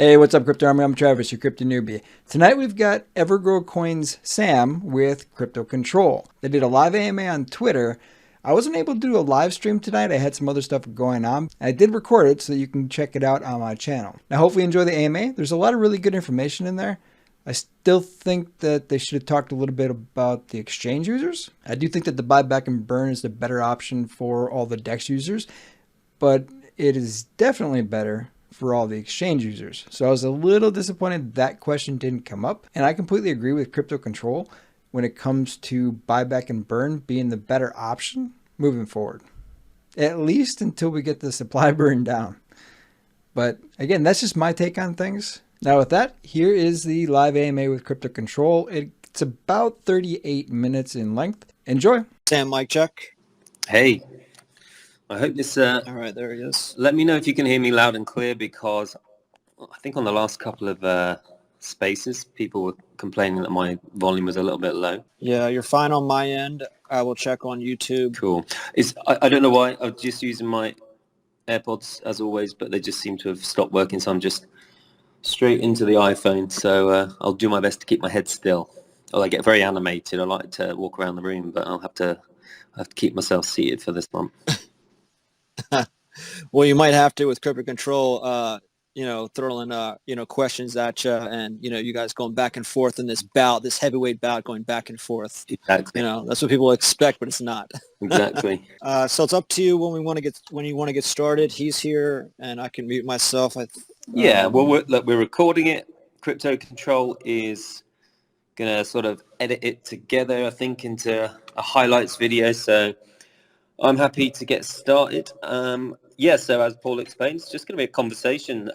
Hey, what's up, Crypto Army? I'm Travis, your crypto newbie. Tonight we've got EverGrow Coin's Sam with Crypto Control. They did a live AMA on Twitter. I wasn't able to do a live stream tonight. I had some other stuff going on. I did record it so you can check it out on my channel. Now, hopefully you enjoy the AMA. There's a lot of really good information in there. I still think that they should have talked a little bit about the exchange users. I do think that the buyback and burn is the better option for all the DEX users, but it is definitely better for all the exchange users. So I was a little disappointed that question didn't come up. And I completely agree with Crypto Control when it comes to buyback and burn being the better option moving forward, at least until we get the supply burn down. But again, that's just my take on things. Now with that, here is the live AMA with Crypto Control. It's about 38 minutes in length. Enjoy. Sam, mic check. Hey, I hope this... All right, there he is. Let me know if you can hear me loud and clear, because I think on the last couple of spaces, people were complaining that my volume was a little bit low. Yeah, you're fine on my end. I will check on YouTube. Cool. I don't know why. I'm just using my AirPods as always, but they just seem to have stopped working, so I'm just straight into the iPhone. So I'll do my best to keep my head still. I get very animated. I like to walk around the room, but I'll have to keep myself seated for this one. Well, you might have to with Crypto Control, throwing, questions at you, and, you guys going back and forth in this bout, this heavyweight bout going back and forth. Exactly. That's what people expect, but it's not. Exactly. So it's up to you when you want to get started. He's here, and I can mute myself. Yeah, well, we're recording it. Crypto Control is going to sort of edit it together, I think, into a highlights video. So I'm happy to get started. So as Paul explains, it's just going to be a conversation.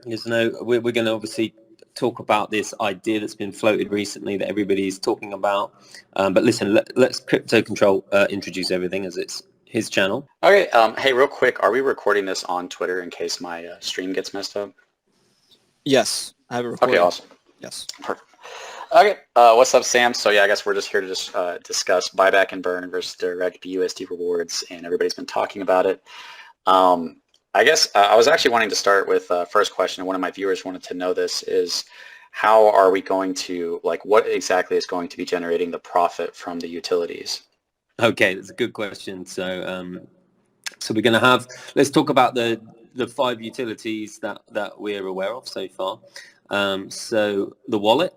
We're going to obviously talk about this idea that's been floated recently that everybody's talking about. But listen, let's Crypto Control introduce everything, as it's his channel. Okay. Hey, real quick, are we recording this on Twitter in case my stream gets messed up? Yes, I have it recorded. Okay, awesome. Yes. Perfect. Okay, what's up, Sam? So yeah, I guess we're just here to discuss buyback and burn versus direct BUSD rewards, and everybody's been talking about it. I guess I was actually wanting to start with first question, and one of my viewers wanted to know this is, how are we going to, what exactly is going to be generating the profit from the utilities? Okay, that's a good question. So we're going to have, let's talk about the 5 utilities that we're aware of so far. So the wallet.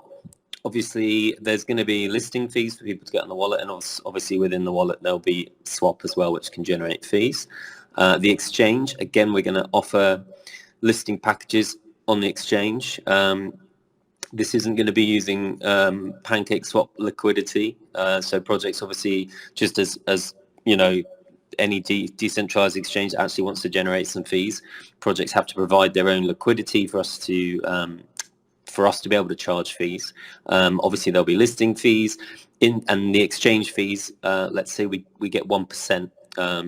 Obviously, there's going to be listing fees for people to get on the wallet, and obviously within the wallet there'll be swap as well, which can generate fees. The exchange, again, we're going to offer listing packages on the exchange. This isn't going to be using pancake swap liquidity. So projects, obviously, just as any decentralized exchange actually wants to generate some fees, projects have to provide their own liquidity for us to be able to charge fees. Obviously, there'll be listing fees and the exchange fees. Let's say we get 1%.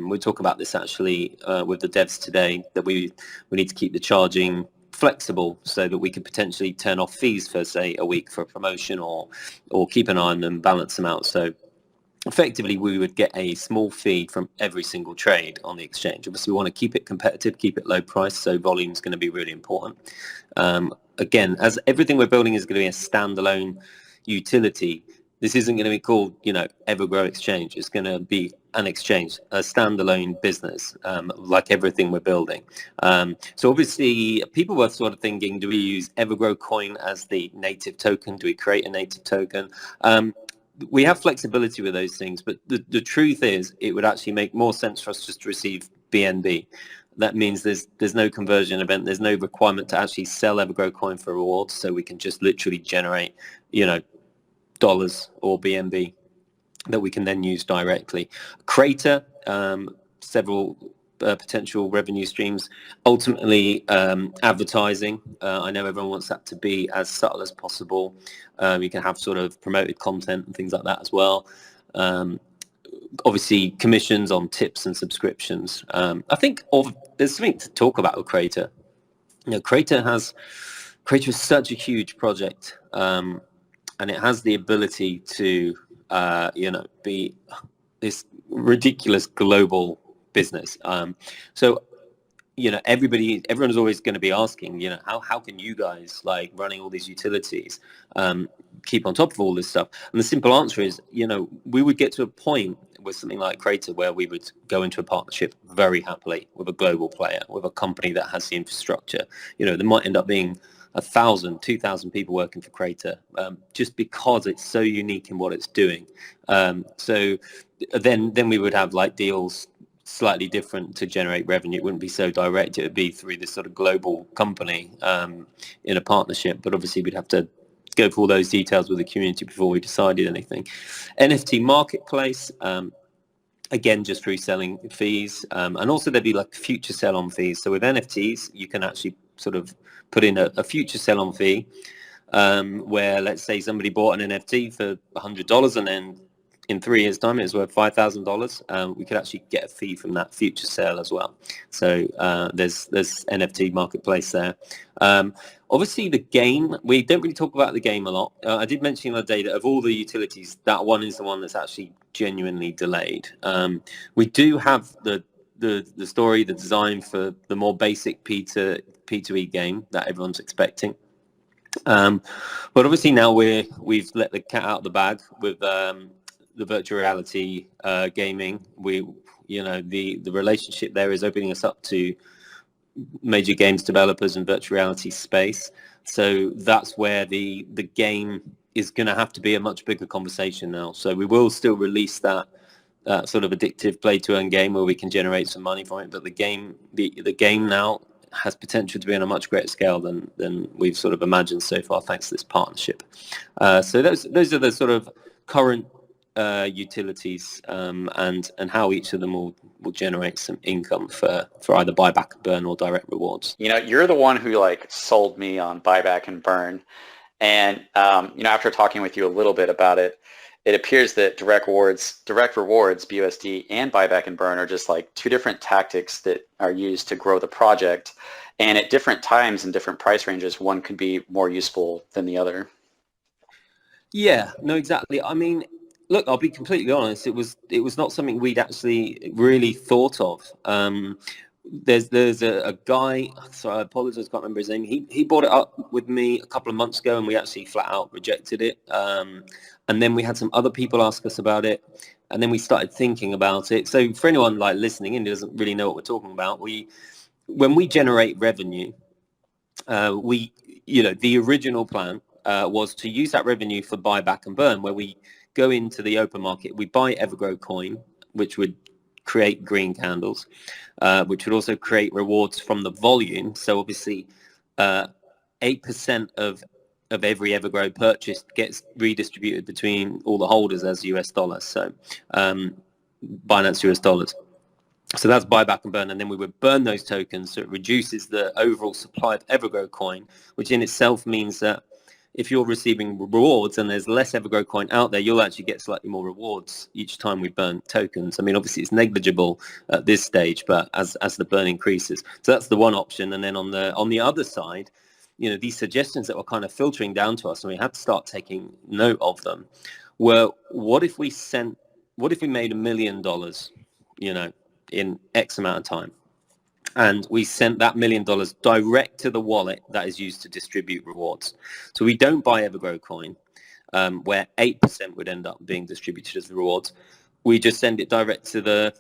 We talk about this actually with the devs today, that we need to keep the charging flexible so that we could potentially turn off fees for, say, a week for a promotion, or keep an eye on them, balance them out. So effectively, we would get a small fee from every single trade on the exchange. Obviously, we want to keep it competitive, keep it low price, so volume is going to be really important. Again, as everything we're building is going to be a standalone utility, this isn't going to be called, EverGrow Exchange. It's going to be an exchange, a standalone business, like everything we're building. So obviously, people were sort of thinking, do we use EverGrow Coin as the native token? Do we create a native token? We have flexibility with those things, but the truth is it would actually make more sense for us just to receive BNB. That means there's no conversion event. There's no requirement to actually sell EverGrow Coin for rewards. So we can just literally generate, dollars or BNB that we can then use directly. Crater, several potential revenue streams. Ultimately, advertising. I know everyone wants that to be as subtle as possible. You can have sort of promoted content and things like that as well. Obviously, commissions on tips and subscriptions. I think there's something to talk about with Crater. Crater is such a huge project, and it has the ability to, be this ridiculous global business. So everyone's always going to be asking, how can you guys, like, running all these utilities, keep on top of all this stuff? And the simple answer is, we would get to a point with something like Crater where we would go into a partnership very happily with a global player, with a company that has the infrastructure. There might end up being 1,000, 2,000 people working for Crater, just because it's so unique in what it's doing. So then we would have like deals slightly different to generate revenue. It wouldn't be so direct. It would be through this sort of global company in a partnership. But obviously we'd have to go through all those details with the community before we decided anything. NFT marketplace, again, just through selling fees. And also there'd be like future sell-on fees. So with NFTs, you can actually sort of put in a future sell-on fee where, let's say, somebody bought an NFT for $100 and then in 3 years' time it's worth $5,000. We could actually get a fee from that future sale as well. So there's NFT marketplace there. Obviously, the game, we don't really talk about the game a lot. I did mention the other day that of all the utilities, that one is the one that's actually genuinely delayed. We do have the story, the design for the more basic P2E game that everyone's expecting. But obviously now we've let the cat out of the bag with the virtual reality gaming. The relationship there is opening us up to major games developers and virtual reality space. So that's where the game is going to have to be a much bigger conversation now. So we will still release that sort of addictive play to earn game where we can generate some money from it. But the game now has potential to be on a much greater scale than we've sort of imagined so far, thanks to this partnership. So those are the sort of current utilities and how each of them will generate some income for either buyback and burn or direct rewards. You're the one who like sold me on buyback and burn, and after talking with you a little bit about it, it appears that direct rewards, BUSD, and buyback and burn are just like two different tactics that are used to grow the project, and at different times and different price ranges, one could be more useful than the other. Yeah, no, exactly. I mean, look, I'll be completely honest. It was not something we'd actually really thought of. There's a guy. Sorry, I apologize. I can't remember his name. He brought it up with me a couple of months ago, and we actually flat out rejected it. And then we had some other people ask us about it, and then we started thinking about it. So for anyone like listening in who doesn't really know what we're talking about, when we generate revenue, the original plan was to use that revenue for buyback and burn, where we go into the open market, we buy EverGrow Coin, which would create green candles, which would also create rewards from the volume. So obviously 8% of every EverGrow purchase gets redistributed between all the holders as US dollars. So Binance US dollars. So that's buyback and burn. And then we would burn those tokens. So it reduces the overall supply of EverGrow Coin, which in itself means that if you're receiving rewards and there's less EverGrow Coin out there, you'll actually get slightly more rewards each time we burn tokens. I mean, obviously it's negligible at this stage, but as the burn increases. So that's the one option. And then on the other side, these suggestions that were kind of filtering down to us, and we had to start taking note of them, were what if we made $1 million, in X amount of time? And we sent that $1 million direct to the wallet that is used to distribute rewards. So we don't buy EverGrow Coin, where 8% would end up being distributed as rewards. We just send it direct to the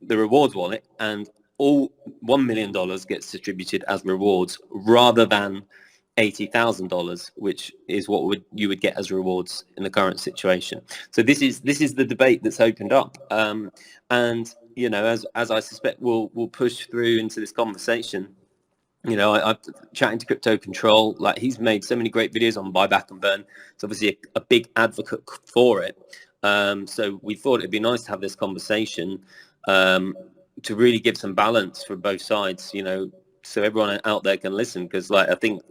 rewards wallet, and all $1 million gets distributed as rewards rather than $80,000, which is what you would get as rewards in the current situation. So this is the debate that's opened up, and as I suspect we'll push through into this conversation. I'm chatting to Crypto Control. Like, he's made so many great videos on buyback and burn. It's obviously a big advocate for it. So we thought it'd be nice to have this conversation to really give some balance for both sides. So everyone out there can listen, because I think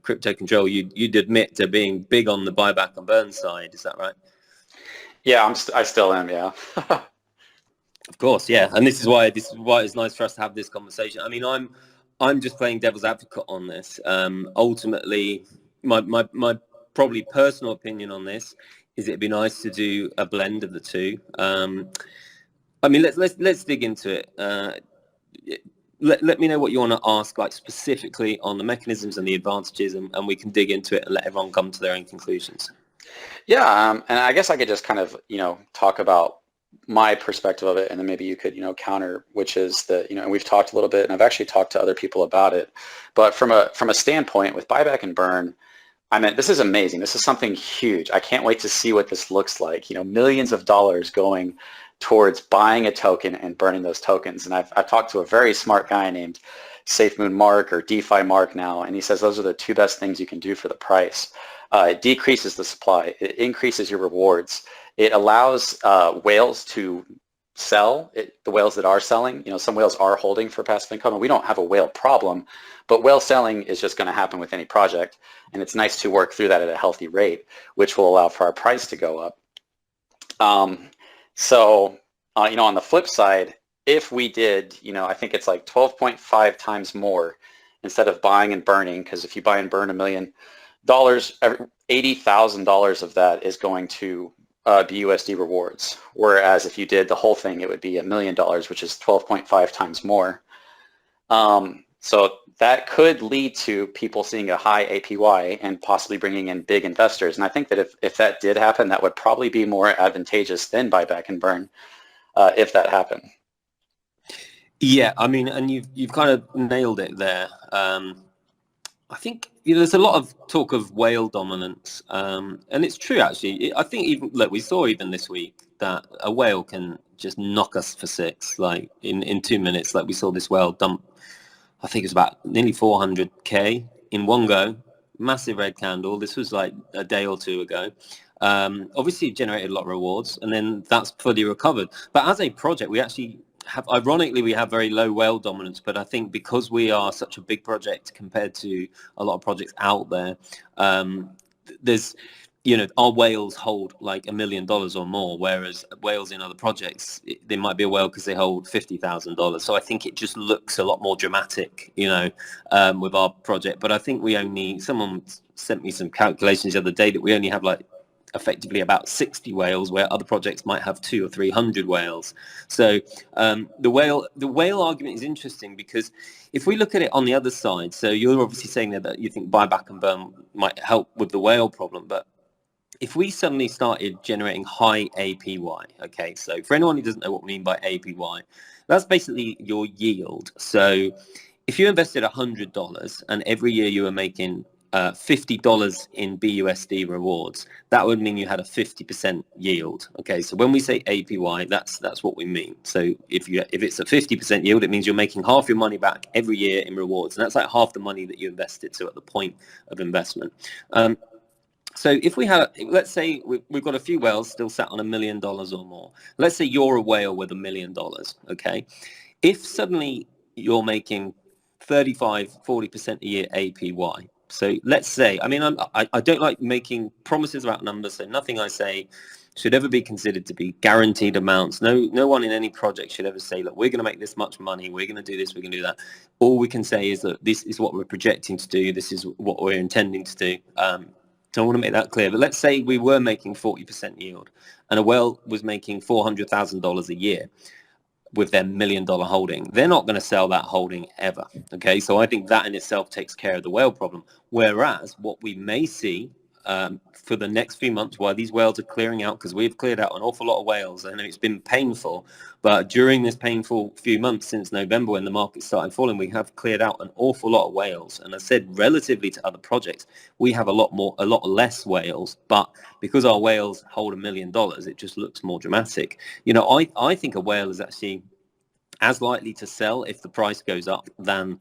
Crypto Control, you'd admit to being big on the buyback and burn side. Is that right? Yeah, I still am. Yeah. Of course, yeah, and this is why it's nice for us to have this conversation. I mean, I'm just playing devil's advocate on this. Ultimately, my probably personal opinion on this is it'd be nice to do a blend of the two. I mean, let's dig into it. let me know what you want to ask, like specifically on the mechanisms and the advantages, and we can dig into it and let everyone come to their own conclusions. Yeah, and I guess I could just kind of, talk about my perspective of it, and then maybe you could, counter, which is that, and we've talked a little bit, and I've actually talked to other people about it. But from a standpoint with buyback and burn, I mean, this is amazing. This is something huge. I can't wait to see what this looks like. Millions of dollars going towards buying a token and burning those tokens. And I've talked to a very smart guy named SafeMoon Mark, or DeFi Mark now, and he says those are the two best things you can do for the price. It decreases the supply. It increases your rewards. It allows whales to sell. The whales that are selling, some whales are holding for passive income, and we don't have a whale problem, but whale selling is just going to happen with any project, and it's nice to work through that at a healthy rate, which will allow for our price to go up. So, on the flip side, if we did, I think it's like 12.5 times more instead of buying and burning, because if you buy and burn $1 million, $80,000 of that is going to BUSD rewards. Whereas if you did the whole thing, it would be $1 million, which is 12.5 times more. So that could lead to people seeing a high APY and possibly bringing in big investors. And I think that if that did happen, that would probably be more advantageous than buyback and burn if that happened. Yeah, I mean, and you've kind of nailed it there. I think there's a lot of talk of whale dominance, and it's true actually. I think we saw even this week that a whale can just knock us for 6, like in 2 minutes. Like we saw this whale dump, I think it was about nearly 400K in one go, massive red candle. This was like a day or two ago. Obviously it generated a lot of rewards, and then that's fully recovered. But as a project, we actually have, ironically, we have very low whale dominance, but I think because we are such a big project compared to a lot of projects out there, there's, our whales hold like $1 million or more, whereas whales in other projects, they might be a whale because they hold $50,000. So I think it just looks a lot more dramatic, with our project. But I think someone sent me some calculations the other day that we only have like effectively about 60 whales, where other projects might have 200 or 300 whales. So the whale argument is interesting, because if we look at it on the other side, so you're obviously saying that you think buyback and burn might help with the whale problem, but if we suddenly started generating high APY, okay, so for anyone who doesn't know what we mean by APY, that's basically your yield. So if you invested $100 and every year you were making $50 in BUSD rewards, that would mean you had a 50% yield. Okay, so when we say APY, that's what we mean. So if it's a 50% yield, it means you're making half your money back every year in rewards, and that's like half the money that you invested. So at the point of investment. So if we had, let's say we've got a few whales still sat on $1 million or more. Let's say you're a whale with $1 million. Okay, if suddenly you're making 35-40% a year APY. So let's say, I mean, I don't like making promises about numbers, so nothing I say should ever be considered to be guaranteed amounts. No one in any project should ever say, look, we're going to make this much money, we're going to do this, we're going to do that. All we can say is that this is what we're projecting to do, this is what we're intending to do. So I want to make that clear. But let's say we were making 40% yield and a whale was making $400,000 a year with their $1 million holding. They're not going to sell that holding ever. Okay, so I think that in itself takes care of the whale problem. Whereas what we may see for the next few months, while these whales are clearing out, because we've cleared out an awful lot of whales, and it's been painful, but during this painful few months since November when the market started falling, we have cleared out an awful lot of whales. And I said, relatively to other projects, we have a lot less whales, but because our whales hold $1 million, it just looks more dramatic. I think a whale is actually as likely to sell if the price goes up than,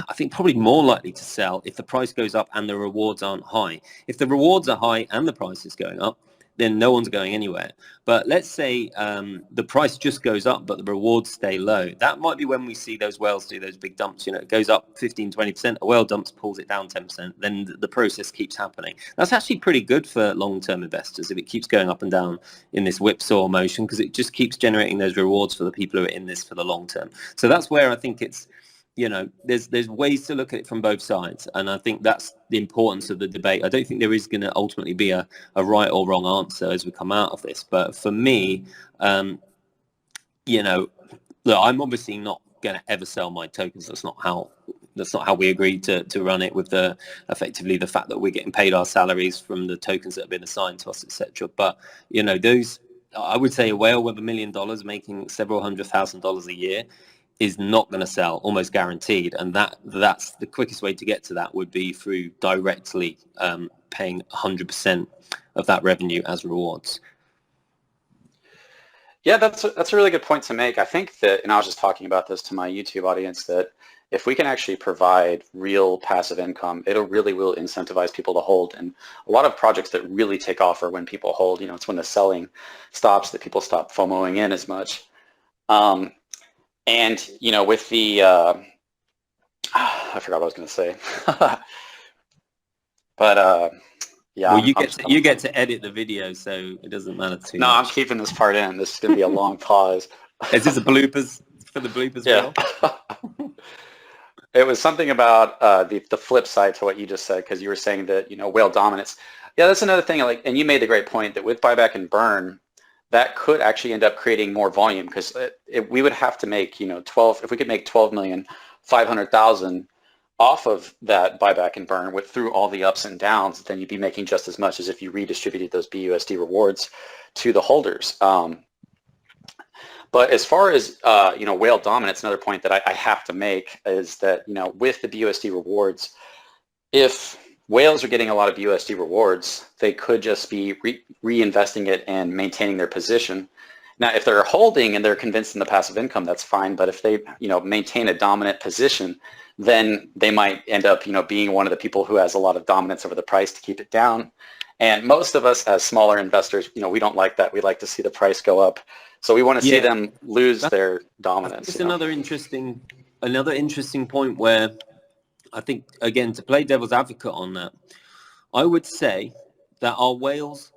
I think probably more likely to sell if the price goes up and the rewards aren't high. If the rewards are high and the price is going up, then no one's going anywhere. But let's say the price just goes up, but the rewards stay low. That might be when we see those whales do those big dumps. It goes up 15-20%, a whale dumps, pulls it down 10%. Then the process keeps happening. That's actually pretty good for long-term investors if it keeps going up and down in this whipsaw motion, because it just keeps generating those rewards for the people who are in this for the long term. So that's where I think it's, there's ways to look at it from both sides. And I think that's the importance of the debate. I don't think there is going to ultimately be a right or wrong answer as we come out of this. But for me, look, I'm obviously not going to ever sell my tokens. That's not how we agreed to run it, with effectively the fact that we're getting paid our salaries from the tokens that have been assigned to us, etc. But those, I would say a whale with $1 million making several $100,000 a year is not going to sell, almost guaranteed. And that's the quickest way to get to that would be through directly paying 100% of that revenue as rewards. Yeah, that's a really good point to make. I think that, and I was just talking about this to my YouTube audience, that if we can actually provide real passive income, it really will incentivize people to hold. And a lot of projects that really take off are when people hold. It's when the selling stops that people stop FOMOing in as much. And with the I forgot what I was going to say, but yeah. Well, you get to edit the video, so it doesn't matter too much. No, I'm keeping this part in. This is going to be a long pause. Is this a bloopers for the bloopers? Yeah. It was something about the flip side to what you just said, because you were saying that whale dominance. Yeah, that's another thing. And you made the great point that with buyback and burn, that could actually end up creating more volume, because we would have to make 12. If we could make 12,500,000 off of that buyback and burn through all the ups and downs, then you'd be making just as much as if you redistributed those BUSD rewards to the holders. But as far as whale dominance, another point that I have to make is that with the BUSD rewards, if whales are getting a lot of BUSD rewards, they could just be reinvesting it and maintaining their position. Now, if they're holding and they're convinced in the passive income, that's fine. But if they maintain a dominant position, then they might end up being one of the people who has a lot of dominance over the price to keep it down. And most of us as smaller investors, we don't like that. We like to see the price go up. So we want to see them lose their dominance. It's another interesting point where I think, again, to play devil's advocate on that, I would say that our whales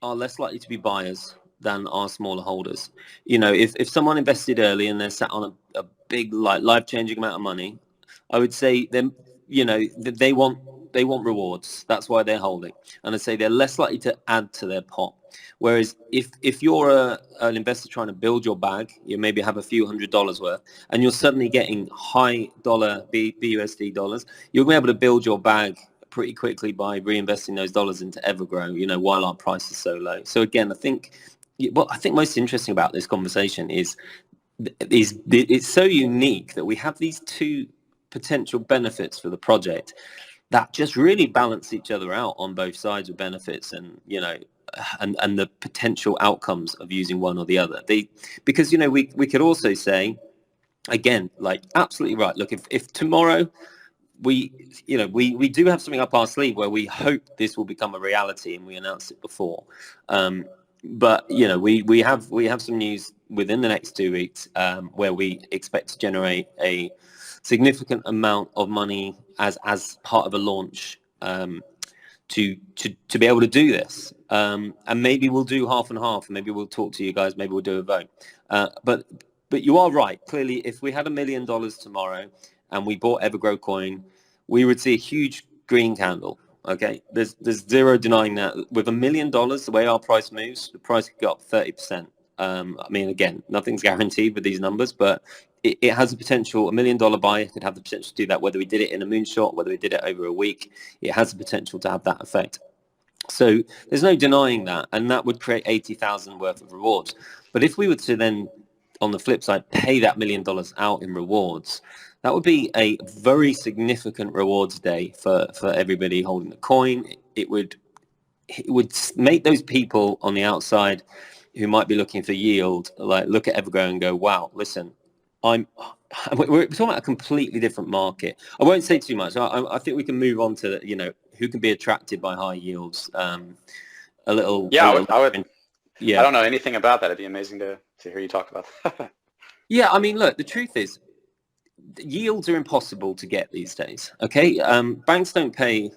are less likely to be buyers than our smaller holders. If someone invested early and they're sat on a big, life-changing amount of money, I would say them, they want rewards. That's why they're holding. And I'd say they're less likely to add to their pot. Whereas if you're an investor trying to build your bag, you maybe have a few $100s worth, and you're suddenly getting high dollar BUSD dollars, you'll be able to build your bag pretty quickly by reinvesting those dollars into EverGrow, while our price is so low. So again, I think what I think most interesting about this conversation is it's so unique that we have these two potential benefits for the project that just really balance each other out on both sides with benefits and and the potential outcomes of using one or the other. Because we could also say, again, absolutely right, look, if tomorrow we do have something up our sleeve where we hope this will become a reality, and we announced it before, but we have some news within the next 2 weeks where we expect to generate a significant amount of money as part of a launch to be able to do this, and maybe we'll do half and half. Maybe we'll talk to you guys. Maybe we'll do a vote. But you are right. Clearly, if we had $1 million tomorrow and we bought EverGrow Coin, we would see a huge green candle. Okay, there's zero denying that. With $1 million, the way our price moves, the price could go up 30%. I mean, again, nothing's guaranteed with these numbers, but it has the potential. $1 million buy could have the potential to do that, whether we did it in a moonshot, whether we did it over a week. It has the potential to have that effect. So there's no denying that, and that would create 80,000 worth of rewards. But if we were to then, on the flip side, pay that $1 million out in rewards, that would be a very significant rewards day for everybody holding the coin. It would make those people on the outside who might be looking for yield, look at EverGrow and go, wow, listen, we're talking about a completely different market. I won't say too much. I think we can move on to, who can be attracted by high yields. I would. Yeah. I don't know anything about that. It'd be amazing to hear you talk about that. Yeah. I mean, look, the truth is yields are impossible to get these days. Okay. Banks don't pay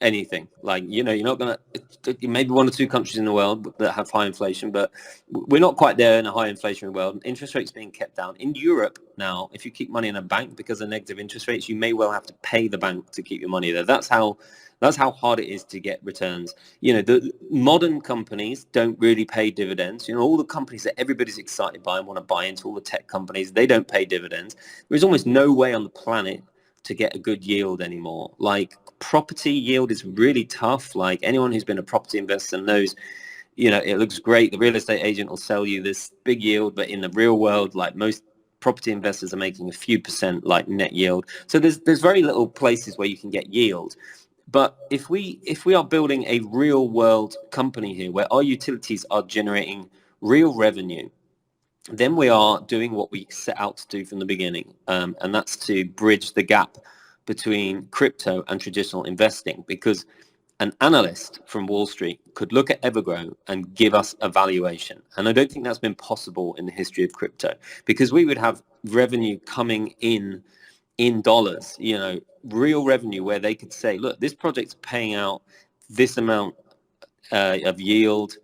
anything. Like, you know, you're not going to, maybe one or two countries in the world that have high inflation, but we're not quite there in a high inflationary world. Interest rates being kept down. In Europe now, if you keep money in a bank because of negative interest rates, you may well have to pay the bank to keep your money there. That's how hard it is to get returns. You know, the modern companies don't really pay dividends. You know, all the companies that everybody's excited by and want to buy into, all the tech companies, they don't pay dividends. There's almost no way on the planet to get a good yield anymore. Like, property yield is really tough. Like, anyone who's been a property investor knows, you know, it looks great. The real estate agent will sell you this big yield, but in the real world, like, most property investors are making a few percent like net yield. So there's very little places where you can get yield. But if we are building a real world company here where our utilities are generating real revenue, then we are doing what we set out to do from the beginning, and that's to bridge the gap between crypto and traditional investing, because an analyst from Wall Street could look at EverGrow and give us a valuation. And I don't think that's been possible in the history of crypto, because we would have revenue coming in dollars, you know, real revenue where they could say, look, this project's paying out this amount of yield,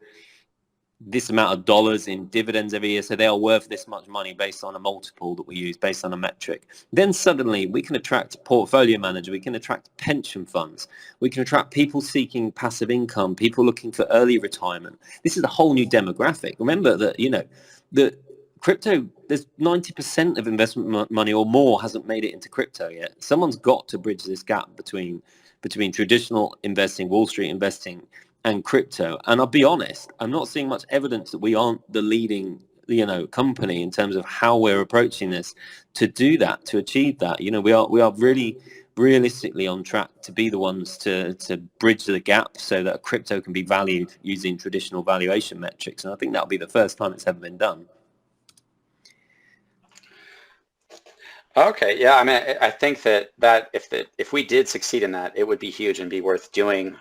this amount of dollars in dividends every year, so they are worth this much money based on a multiple that we use, based on a metric. Then suddenly we can attract a portfolio manager, we can attract pension funds, we can attract people seeking passive income, people looking for early retirement. This is a whole new demographic. Remember that, you know, the crypto, there's 90% of investment money or more hasn't made it into crypto yet. Someone's got to bridge this gap between traditional investing, Wall Street investing, and crypto. And I'll be honest, I'm not seeing much evidence that we aren't the leading, you know, company in terms of how we're approaching this to do that, to achieve that. You know, we are really realistically on track to be the ones to bridge the gap so that crypto can be valued using traditional valuation metrics. And I think that'll be the first time it's ever been done. Okay, yeah, I mean, I think that if we did succeed in that, it would be huge and be worth doing.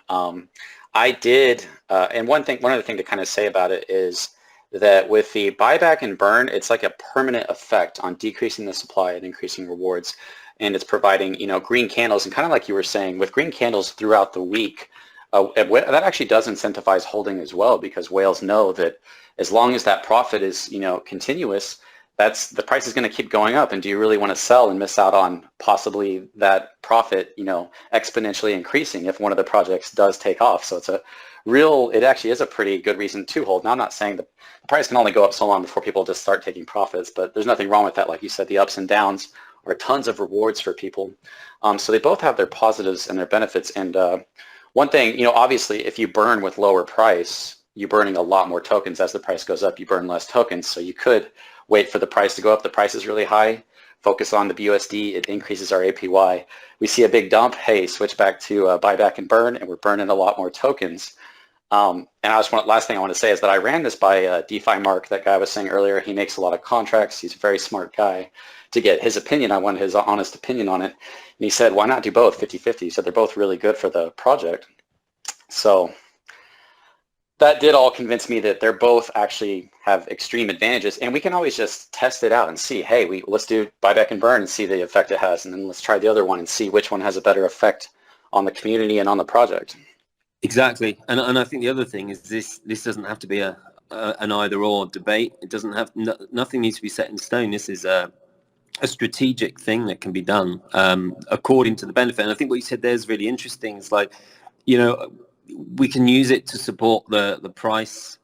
I did, and one other thing to kind of say about it is that with the buyback and burn, it's like a permanent effect on decreasing the supply and increasing rewards, and it's providing, you know, green candles. And kind of like you were saying, with green candles throughout the week, that actually does incentivize holding as well, because whales know that as long as that profit is, you know, continuous, the price is going to keep going up. And do you really want to sell and miss out on possibly that profit, you know, exponentially increasing if one of the projects does take off? So it actually is a pretty good reason to hold. Now, I'm not saying the price can only go up so long before people just start taking profits, but there's nothing wrong with that. Like you said, the ups and downs are tons of rewards for people. So they both have their positives and their benefits. And one thing, you know, obviously, if you burn with lower price, you're burning a lot more tokens. As the price goes up, you burn less tokens. So you could wait for the price to go up. The price is really high. Focus on the BUSD. It increases our APY. We see a big dump. Hey, switch back to buyback and burn, and we're burning a lot more tokens. And last thing I want to say is that I ran this by DeFi Mark, that guy I was saying earlier. He makes a lot of contracts. He's a very smart guy. To get his opinion, I wanted his honest opinion on it. And he said, why not do both 50-50? He said they're both really good for the project. So that did all convince me that they're both actually have extreme advantages, and we can always just test it out and see, hey, let's do buyback and burn and see the effect it has, and then let's try the other one and see which one has a better effect on the community and on the project. Exactly. And I think the other thing is this doesn't have to be an either or debate. It doesn't have, nothing needs to be set in stone. This is a strategic thing that can be done according to the benefit. And I think what you said there is really interesting. It's like, you know, we can use it to support the price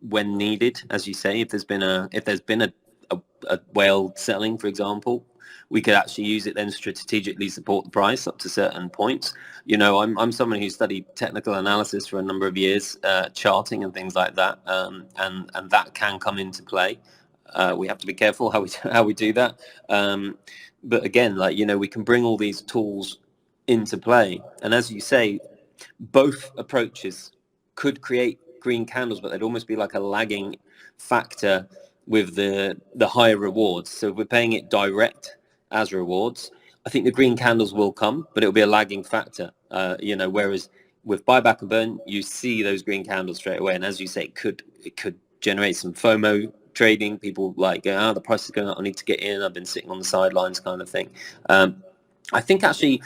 when needed, as you say. If there's been a whale selling, for example, we could actually use it then to strategically support the price up to certain points. You know, I'm someone who studied technical analysis for a number of years, charting and things like that, and that can come into play. We have to be careful how we do that. But again, like, you know, we can bring all these tools into play, and as you say, both approaches could create green candles, but they'd almost be like a lagging factor with the higher rewards. So if we're paying it direct as rewards, I think the green candles will come, but it'll be a lagging factor. You know, whereas with buyback and burn, you see those green candles straight away. And as you say, it could generate some FOMO trading. People like, the price is going up, I need to get in. I've been sitting on the sidelines, kind of thing. I think actually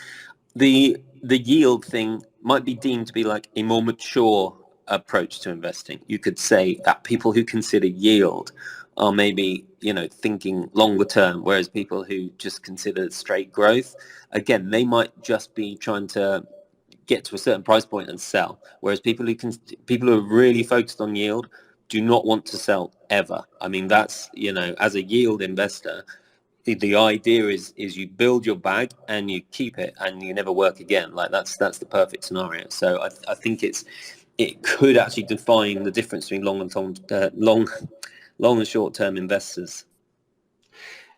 the yield thing might be deemed to be like a more mature approach to investing. You could say that people who consider yield are maybe, thinking longer term, whereas people who just consider straight growth, again, they might just be trying to get to a certain price point and sell. Whereas people who are really focused on yield do not want to sell ever. I mean, that's, as a yield investor, the idea is you build your bag and you keep it and you never work again. Like that's the perfect scenario. So I think it could actually define the difference between long and short term investors.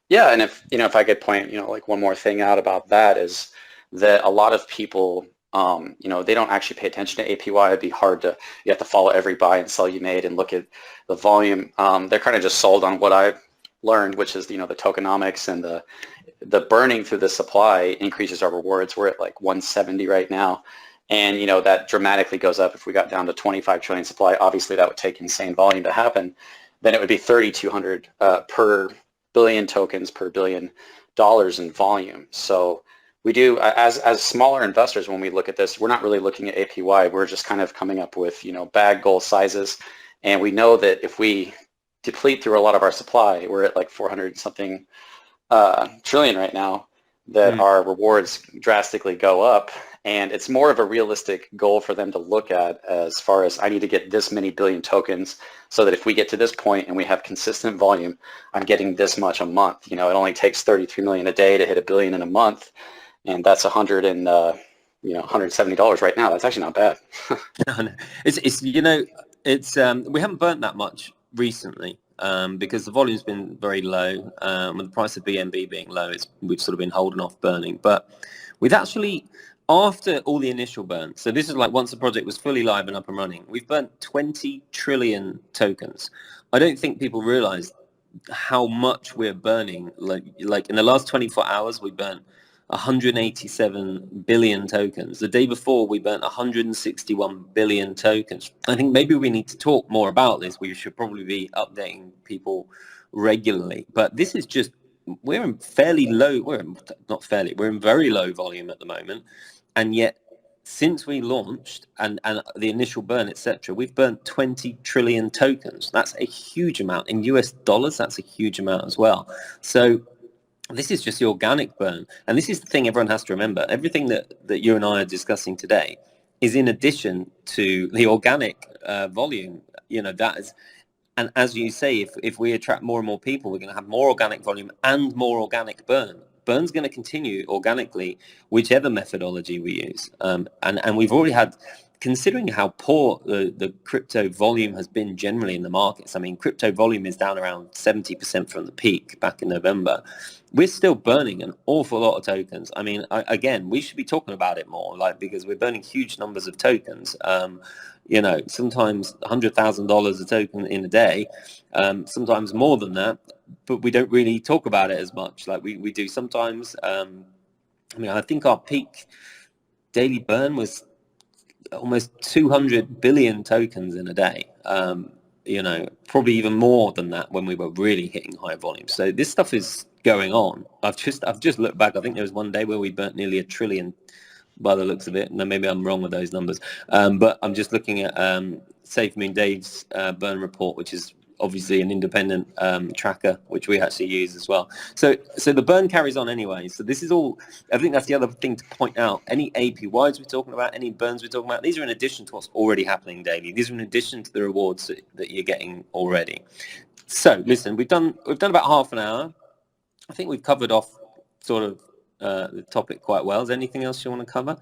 Yeah, and if I could point like one more thing out about that is that a lot of people they don't actually pay attention to APY. It'd be hard you have to follow every buy and sell you made and look at the volume. They're kind of just sold on what I've learned, which is the tokenomics and the burning through the supply increases our rewards. We're at like 170 right now, and that dramatically goes up if we got down to 25 trillion supply. Obviously that would take insane volume to happen. Then it would be 3,200 per billion tokens per $1 billion in volume. So we do, as smaller investors, when we look at this, we're not really looking at APY. We're just kind of coming up with bag goal sizes, and we know that if we deplete through a lot of our supply, we're at like 400 something trillion right now, that our rewards drastically go up. And it's more of a realistic goal for them to look at as far as I need to get this many billion tokens so that if we get to this point and we have consistent volume, I'm getting this much a month. It only takes 33 million a day to hit $1 billion in a month. And that's $170 right now. That's actually not bad. It's we haven't burnt that much recently because the volume's been very low. With the price of BB&B being low, we've sort of been holding off burning. But we've actually, after all the initial burn, so this is like once the project was fully live and up and running, we've burnt 20 trillion tokens. I don't think people realize how much we're burning. Like in the last 24 hours, we burnt 187 billion tokens. The day before, we burnt 161 billion tokens. I think maybe we need to talk more about this. We should probably be updating people regularly. But this is just, we're in very low volume at the moment. And yet, since we launched and the initial burn, etc., we've burnt 20 trillion tokens. That's a huge amount. In US dollars, that's a huge amount as well. So this is just the organic burn. And this is the thing everyone has to remember. Everything that you and I are discussing today is in addition to the organic volume. That is, and as you say, if we attract more and more people, we're going to have more organic volume and more organic burn. Burn's going to continue organically, whichever methodology we use. And we've already had, considering how poor the crypto volume has been generally in the markets. I mean, crypto volume is down around 70% from the peak back in November. We're still burning an awful lot of tokens. I mean, again, we should be talking about it more, because we're burning huge numbers of tokens. Sometimes $100,000 a token in a day, sometimes more than that, but we don't really talk about it as much like we do sometimes. I think our peak daily burn was almost 200 billion tokens in a day. Probably even more than that when we were really hitting high volumes. So this stuff is going on. I've just looked back. I think there was one day where we burnt nearly 1 trillion by the looks of it. Now maybe I'm wrong with those numbers, but I'm just looking at SafeMoon Dave's burn report, which is obviously an independent tracker, which we actually use as well. So the burn carries on anyway. So this is all, I think that's the other thing to point out. Any APYs we're talking about, any burns we're talking about, these are in addition to what's already happening daily. These are in addition to the rewards that you're getting already. So listen, we've done about half an hour. I think we've covered off sort of the topic quite well. Is there anything else you want to cover?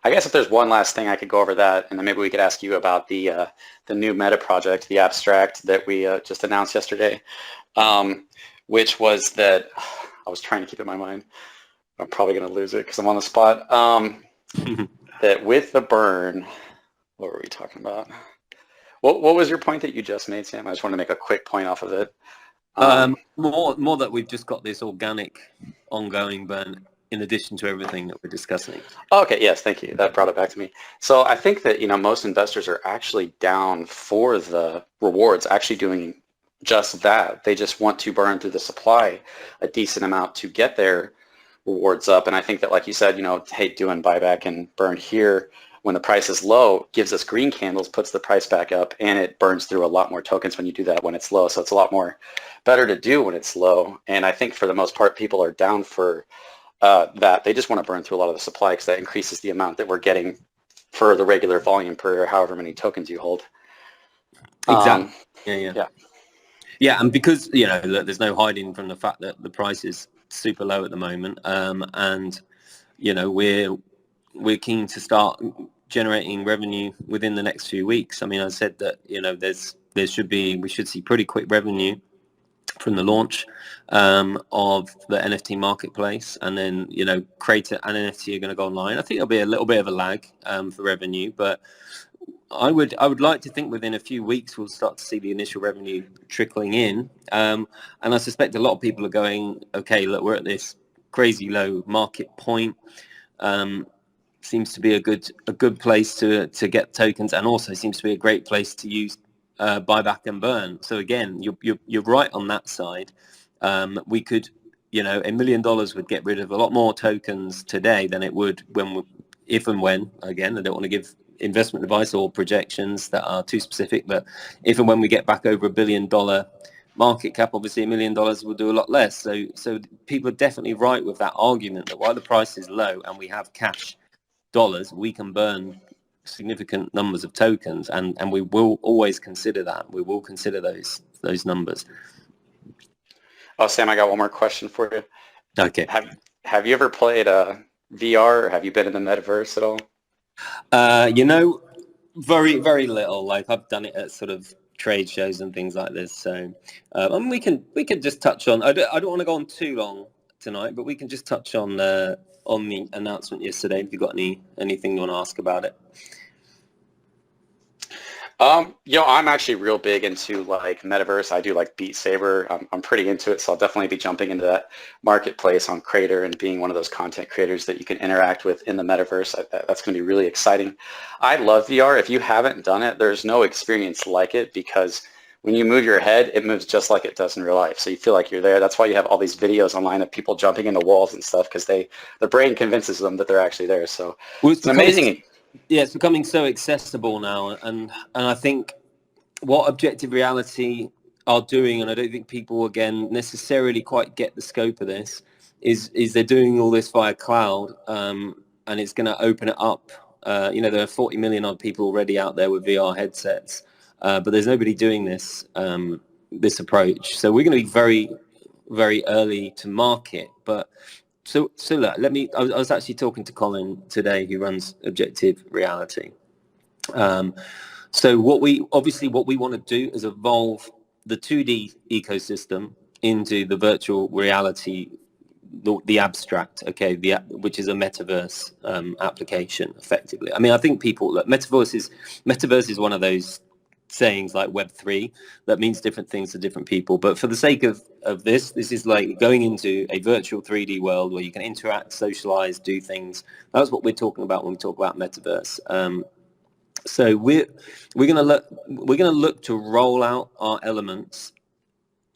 I guess if there's one last thing I could go over that, and then maybe we could ask you about the new meta project, the abstract that we just announced yesterday, which was that I was trying to keep it in my mind. I'm probably going to lose it because I'm on the spot. That with the burn, what were we talking about? What was your point that you just made, Sam? I just want to make a quick point off of it. More that we've just got this organic, ongoing burn in addition to everything that we're discussing. Okay, yes, thank you. That brought it back to me. So I think that, most investors are actually down for the rewards, actually doing just that. They just want to burn through the supply a decent amount to get there. rewards up. And I think that, like you said, hey, doing buyback and burn here when the price is low gives us green candles, puts the price back up, and it burns through a lot more tokens when you do that when it's low. So it's a lot more better to do when it's low. And I think for the most part, people are down for that. They just want to burn through a lot of the supply because that increases the amount that we're getting for the regular volume per however many tokens you hold. Exactly. Yeah, and because look, there's no hiding from the fact that the price is super low at the moment, and we're keen to start generating revenue within the next few weeks. I mean, I said that we should see pretty quick revenue from the launch of the NFT marketplace, and then Creator and NFT are going to go online. I think there'll be a little bit of a lag for revenue, but I would like to think within a few weeks we'll start to see the initial revenue trickling in, and I suspect a lot of people are going, okay, look, we're at this crazy low market point. Seems to be a good place to get tokens, and also seems to be a great place to use buyback and burn. So again, you're right on that side. We could, $1 million would get rid of a lot more tokens today than it would if and when, again, I don't want to give investment advice or projections that are too specific, but if and when we get back over $1 billion market cap, obviously $1 million will do a lot less. So people are definitely right with that argument that while the price is low and we have cash dollars, we can burn significant numbers of tokens, and we will always consider that. We will consider those numbers. Oh, Sam, I got one more question for you. Okay. Have you ever played VR, or have you been in the metaverse at all? Very, very little. Like, I've done it at sort of trade shows and things like this. So we can just touch on. I don't want to go on too long tonight, but we can just touch on the announcement yesterday. If you've got anything you want to ask about it. I'm actually real big into like metaverse. I do like Beat Saber. I'm pretty into it, so I'll definitely be jumping into that marketplace on Creator and being one of those content creators that you can interact with in the metaverse. That's going to be really exciting. I love VR. If you haven't done it, there's no experience like it, because when you move your head, it moves just like it does in real life. So you feel like you're there. That's why you have all these videos online of people jumping into walls and stuff, because the brain convinces them that they're actually there. So it's amazing. Yeah, it's becoming so accessible now, and I think what objective reality are doing, and I don't think people again necessarily quite get the scope of this, is they're doing all this via cloud, and it's going to open it up. There are 40 million odd people already out there with VR headsets, but there's nobody doing this approach. So we're going to be very, very early to market, but. So look, I was actually talking to Colin today, who runs Objective Reality. So what we want to do is evolve the 2D ecosystem into the virtual reality, the abstract, okay, which is a metaverse application, effectively. I mean, I think metaverse is one of those sayings like Web3 that means different things to different people, but for the sake of this is like going into a virtual 3D world where you can interact, socialize, do things. That's what we're talking about when we talk about metaverse. So we're gonna look to roll out our elements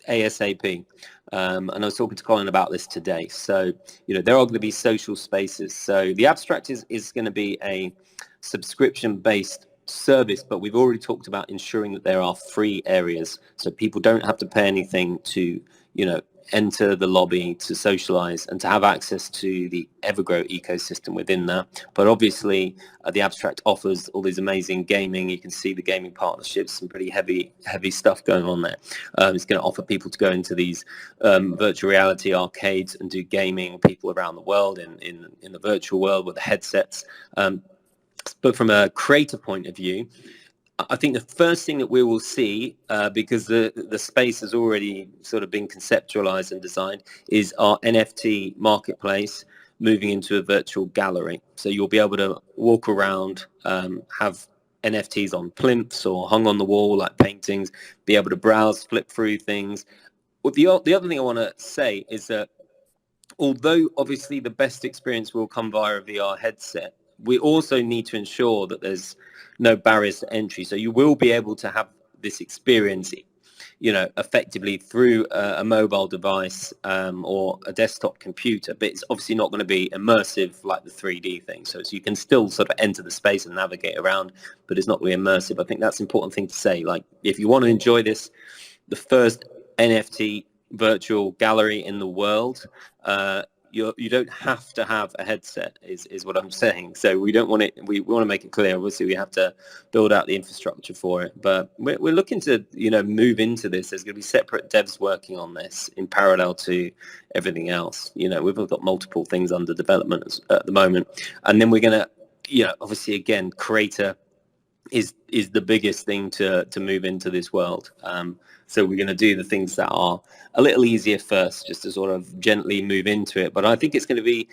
ASAP. And I was talking to Colin about this today. So there are going to be social spaces. So the abstract is going to be a subscription-based service, but we've already talked about ensuring that there are free areas, so people don't have to pay anything to enter the lobby, to socialize, and to have access to the EverGrow ecosystem within that. But obviously the abstract offers all these amazing gaming. You can see the gaming partnerships, some pretty heavy stuff going on there. It's going to offer people to go into these virtual reality arcades and do gaming, people around the world in the virtual world with the headsets. But from a creator point of view, I think the first thing that we will see, because the space has already sort of been conceptualized and designed, is our NFT marketplace moving into a virtual gallery. So you'll be able to walk around, have NFTs on plinths or hung on the wall like paintings, be able to browse, flip through things. Well, the other thing I want to say is that although obviously the best experience will come via a VR headset, we also need to ensure that there's no barriers to entry. So you will be able to have this experience effectively through a mobile device or a desktop computer, but it's obviously not going to be immersive like the 3D thing. So you can still sort of enter the space and navigate around, but it's not really immersive. I think that's an important thing to say. Like, if you want to enjoy this, the first NFT virtual gallery in the world, you don't have to have a headset is what I'm saying. So we don't want it. We want to make it clear. Obviously, we have to build out the infrastructure for it, but we're looking to move into this. There's going to be separate devs working on this in parallel to everything else. We've got multiple things under development at the moment, and then we're going to obviously again, creator is the biggest thing to move into this world. So we're going to do the things that are a little easier first, just to sort of gently move into it. But I think it's going to be,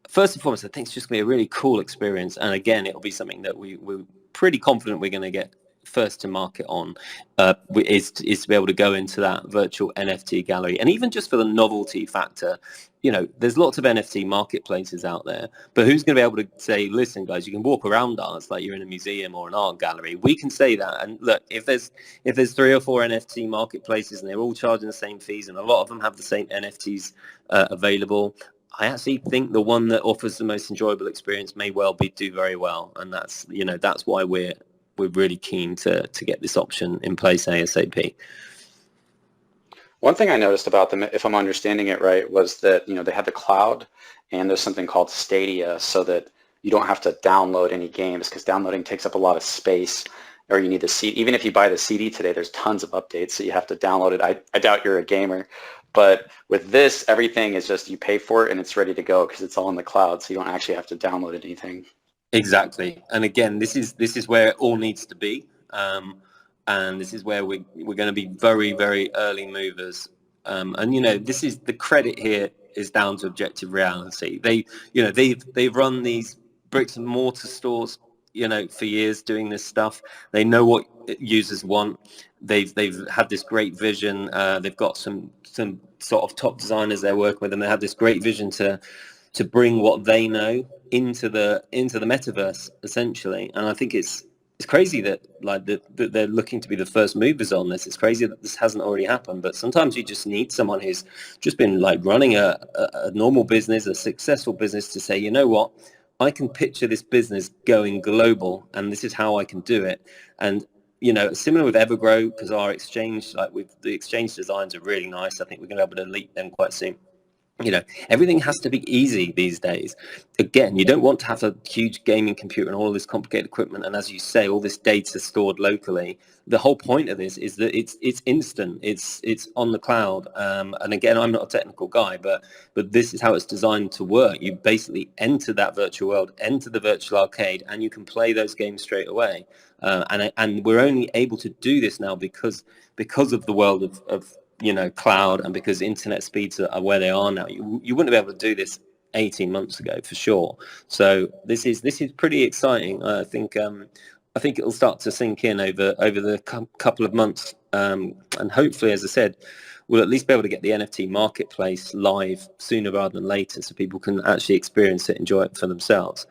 first and foremost, I think it's just going to be a really cool experience. And again, it'll be something that we're pretty confident we're going to get first to market on, is to be able to go into that virtual NFT gallery. And even just for the novelty factor, there's lots of NFT marketplaces out there, but who's going to be able to say, listen, guys, you can walk around ours like you're in a museum or an art gallery? We can say that. And look, if there's 3 or 4 NFT marketplaces and they're all charging the same fees and a lot of them have the same NFTs available, I actually think the one that offers the most enjoyable experience may well do very well. And that's why we're really keen to get this option in place ASAP. One thing I noticed about them, if I'm understanding it right, was that they have the cloud, and there's something called Stadia, so that you don't have to download any games, because downloading takes up a lot of space, or you need the CD. Even if you buy the CD today, there's tons of updates, so you have to download it. I doubt you're a gamer, but with this, everything is just you pay for it and it's ready to go because it's all in the cloud, so you don't actually have to download anything. Exactly. And again, this is where it all needs to be. And this is where we're going to be very, very early movers. And this is the credit here is down to objective reality. They've run these bricks and mortar stores, for years doing this stuff. They know what users want. They've had this great vision. They've got some sort of top designers they're working with, and they have this great vision to bring what they know into the metaverse, essentially. And I think it's crazy that that they're looking to be the first movers on this. It's crazy that this hasn't already happened, but sometimes you just need someone who's just been running a normal business, a successful business, to say, you know what, I can picture this business going global, and this is how I can do it. And similar with EverGrow, because our exchange, with the exchange designs are really nice. I think we're going to be able to leak them quite soon. Everything has to be easy these days. Again, you don't want to have a huge gaming computer and all this complicated equipment, and as you say, all this data stored locally. The whole point of this is that it's instant. It's on the cloud. And again, I'm not a technical guy, but this is how it's designed to work. You basically enter that virtual world, enter the virtual arcade, and you can play those games straight away. And we're only able to do this now because of the world of cloud, and because internet speeds are where they are now. You wouldn't be able to do this 18 months ago for sure. So this is pretty exciting. I think it'll start to sink in over the couple of months, and hopefully, as I said, we'll at least be able to get the NFT marketplace live sooner rather than later, so people can actually experience it, enjoy it for themselves.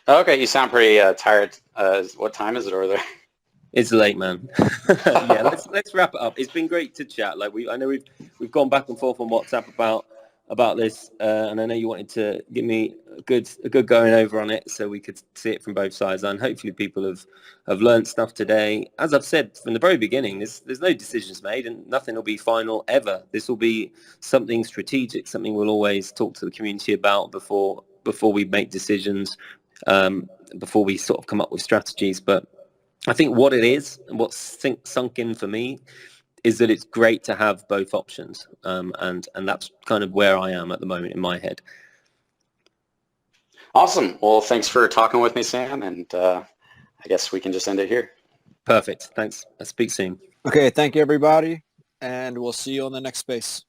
Okay, you sound pretty tired. What time is it over there? It's late, man. Yeah, let's wrap it up. It's been great to chat. I know we've gone back and forth on WhatsApp about this, and I know you wanted to give me a good going over on it, so we could see it from both sides. And hopefully, people have learned stuff today. As I've said from the very beginning, there's no decisions made, and nothing will be final ever. This will be something strategic, something we'll always talk to the community about before we make decisions, before we sort of come up with strategies. But I think what it is, and what's sunk in for me, is that it's great to have both options, and that's kind of where I am at the moment in my head. Awesome. Well, thanks for talking with me, Sam, and I guess we can just end it here. Perfect. Thanks. I'll speak soon. Okay, thank you, everybody, and we'll see you on the next space.